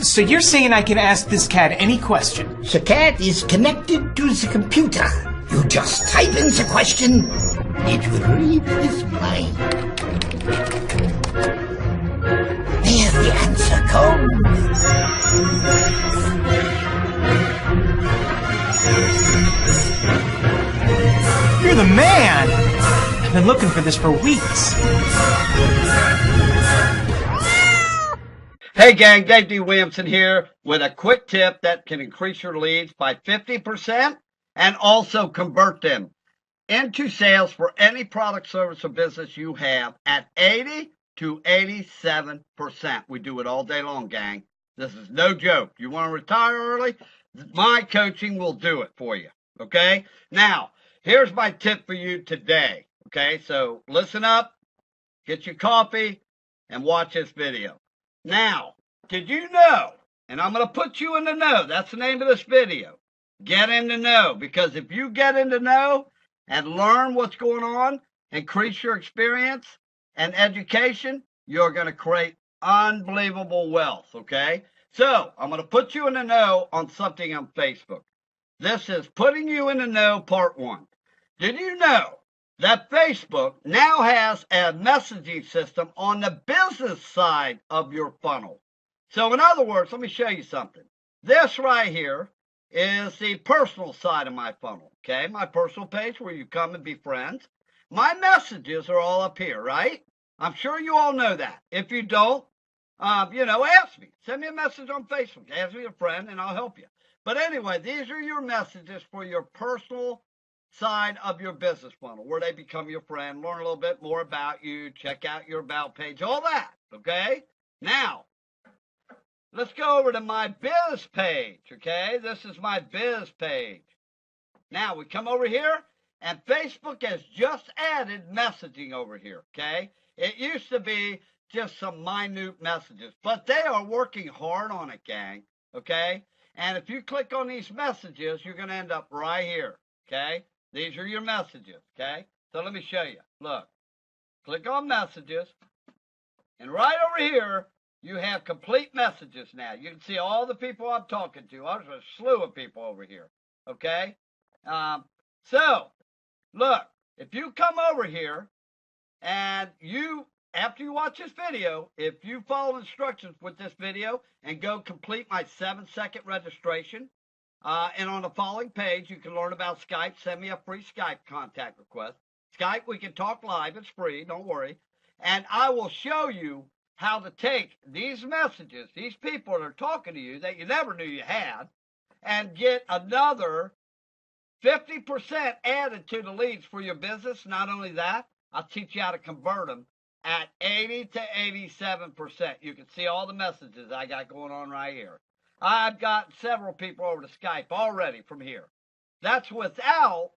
So you're saying I can ask this cat any question? The cat is connected to the computer. You just type in the question, it will read his mind. There the answer comes. You're the man! I've been looking for this for weeks. Hey gang, Dave D. Williamson here with a quick tip that can increase your leads by 50% and also convert them into sales for any product, service, or business you have at 80 to 87%. We do it all day long, gang. This is no joke. You want to retire early? My coaching will do it for you, okay? Now, here's my tip for you today, okay? So listen up, get your coffee, and watch this video. Now, did you know, and I'm going to put you in the know, that's the name of this video, get in the know, because if you get in the know and learn what's going on, increase your experience and education, you're going to create unbelievable wealth, okay? So, I'm going to put you in the know on something on Facebook. This is Putting You in the Know, Part 1. Did you know that Facebook now has a messaging system on the business side of your funnel? So in other words, let me show you something. This right here is the personal side of my funnel, okay? My personal page where you come and be friends. My messages are all up here, right? I'm sure you all know that. If you don't, ask me. Send me a message on Facebook. Ask me a friend and I'll help you. But anyway, these are your messages for your personal side of your business funnel, where they become your friend, learn a little bit more about you, check out your about page, all that, okay? Now, let's go over to my biz page, okay? This is my biz page. Now, we come over here, and Facebook has just added messaging over here, okay? It used to be just some minute messages, but they are working hard on it, gang, okay? And if you click on these messages, you're going to end up right here, okay? These are your messages, okay? So let me show you. Look, click on messages, and right over here, you have complete messages now. You can see all the people I'm talking to. There's a slew of people over here, okay? So, look, if you come over here, and after you watch this video, if you follow instructions with this video and go complete my 7-second registration, and on the following page, you can learn about Skype. Send me a free Skype contact request. Skype, we can talk live. It's free. Don't worry. And I will show you how to take these messages, these people that are talking to you that you never knew you had, and get another 50% added to the leads for your business. Not only that, I'll teach you how to convert them at 80 to 87%. You can see all the messages I got going on right here. I've got several people over to Skype already from here. That's without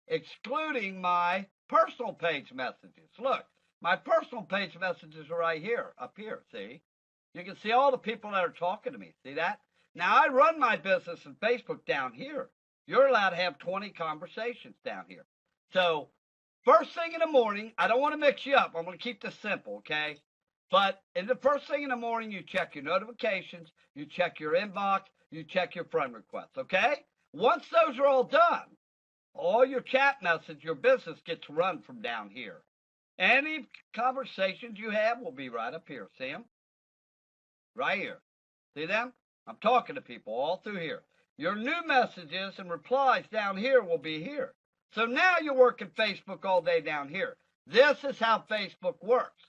excluding my personal page messages. Look, my personal page messages are right here, up here, see? You can see all the people that are talking to me. See that? Now, I run my business in Facebook down here. You're allowed to have 20 conversations down here. So, first thing in the morning, I don't want to mix you up. I'm going to keep this simple, okay? But in the first thing in the morning, you check your notifications, you check your inbox, you check your friend requests, okay? Once those are all done, all your chat message, your business gets run from down here. Any conversations you have will be right up here. See them? Right here. See them? I'm talking to people all through here. Your new messages and replies down here will be here. So now you're working Facebook all day down here. This is how Facebook works.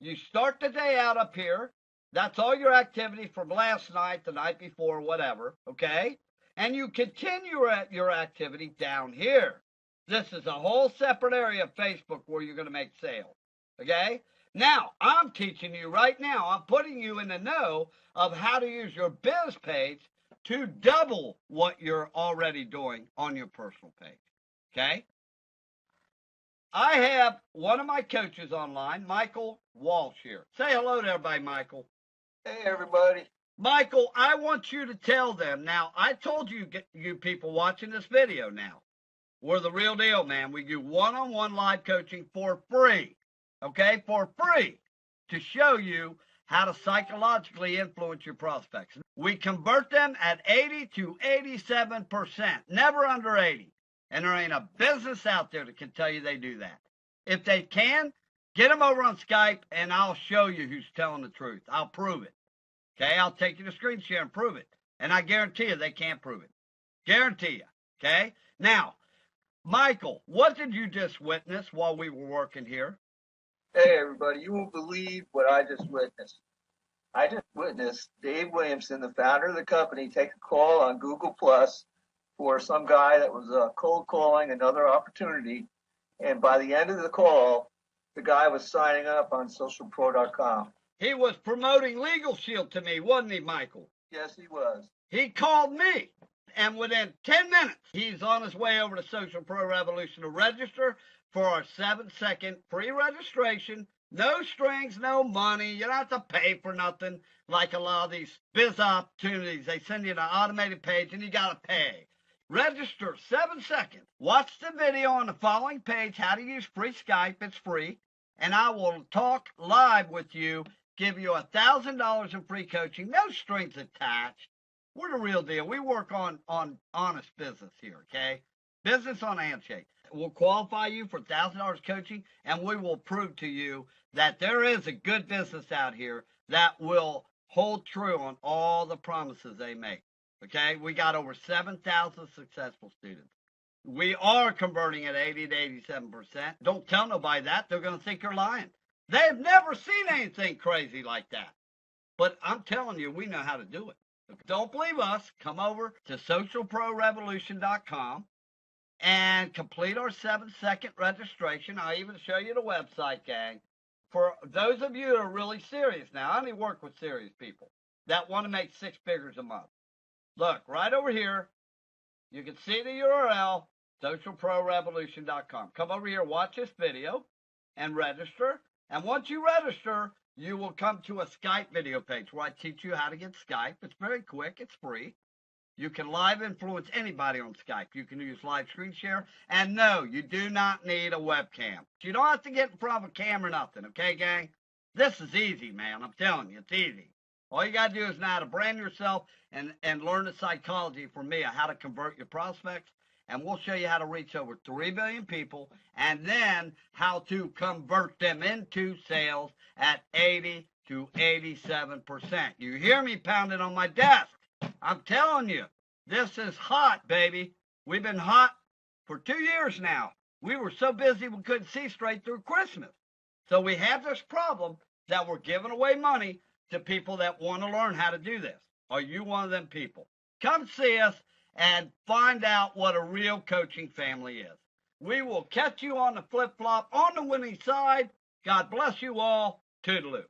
You start the day out up here. That's all your activity from last night, the night before, whatever, okay? And you continue your activity down here. This is a whole separate area of Facebook where you're going to make sales, okay? Now, I'm teaching you right now, I'm putting you in the know of how to use your biz page to double what you're already doing on your personal page, okay? I have one of my coaches online, Michael Walsh here. Say hello to everybody, Michael. Hey, everybody. Michael, I want you to tell them. Now, I told you people watching this video now, we're the real deal, man. We do one-on-one live coaching for free, okay, for free, to show you how to psychologically influence your prospects. We convert them at 80 to 87%, never under 80. And there ain't a business out there that can tell you they do that. If they can, get them over on Skype and I'll show you who's telling the truth. I'll prove it. Okay, I'll take you to screen share and prove it. And I guarantee you they can't prove it. Guarantee you. Okay? Now, Michael, what did you just witness while we were working here? Hey, everybody, you won't believe what I just witnessed. I just witnessed Dave Williamson, the founder of the company, take a call on Google Plus for some guy that was cold calling another opportunity. And by the end of the call, the guy was signing up on socialpro.com. He was promoting Legal Shield to me, wasn't he, Michael? Yes, he was. He called me. And within 10 minutes, he's on his way over to Social Pro Revolution to register for our 7-second free registration. No strings, no money. You don't have to pay for nothing like a lot of these biz opportunities. They send you an automated page and you got to pay. Register 7 seconds. Watch the video on the following page, how to use free Skype. It's free. And I will talk live with you, give you $1,000 in free coaching, no strings attached. We're the real deal. We work on honest business here, okay? Business on a handshake. We'll qualify you for $1,000 coaching, and we will prove to you that there is a good business out here that will hold true on all the promises they make, okay? We got over 7,000 successful students. We are converting at 80 to 87%. Don't tell nobody that. They're going to think you're lying. They've never seen anything crazy like that. But I'm telling you, we know how to do it. If you don't believe us, come over to socialprorevolution.com and complete our 7-second registration. I'll even show you the website, gang. For those of you that are really serious now, I only work with serious people that want to make 6 figures a month. Look, right over here, you can see the URL, socialprorevolution.com. Come over here, watch this video, and register. And once you register, you will come to a Skype video page where I teach you how to get Skype. It's very quick. It's free. You can live influence anybody on Skype. You can use live screen share. And no, you do not need a webcam. You don't have to get in front of a camera or nothing, okay, gang? This is easy, man. I'm telling you, it's easy. All you got to do is know how to brand yourself and learn the psychology from me of how to convert your prospects. And we'll show you how to reach over 3 billion people and then how to convert them into sales at 80 to 87%. You hear me pounding on my desk. I'm telling you, this is hot, baby. We've been hot for 2 years now. We were so busy we couldn't see straight through Christmas. So we have this problem that we're giving away money to people that want to learn how to do this. Are you one of them people? Come see us and find out what a real coaching family is. We will catch you on the flip-flop on the winning side. God bless you all. Toodaloo.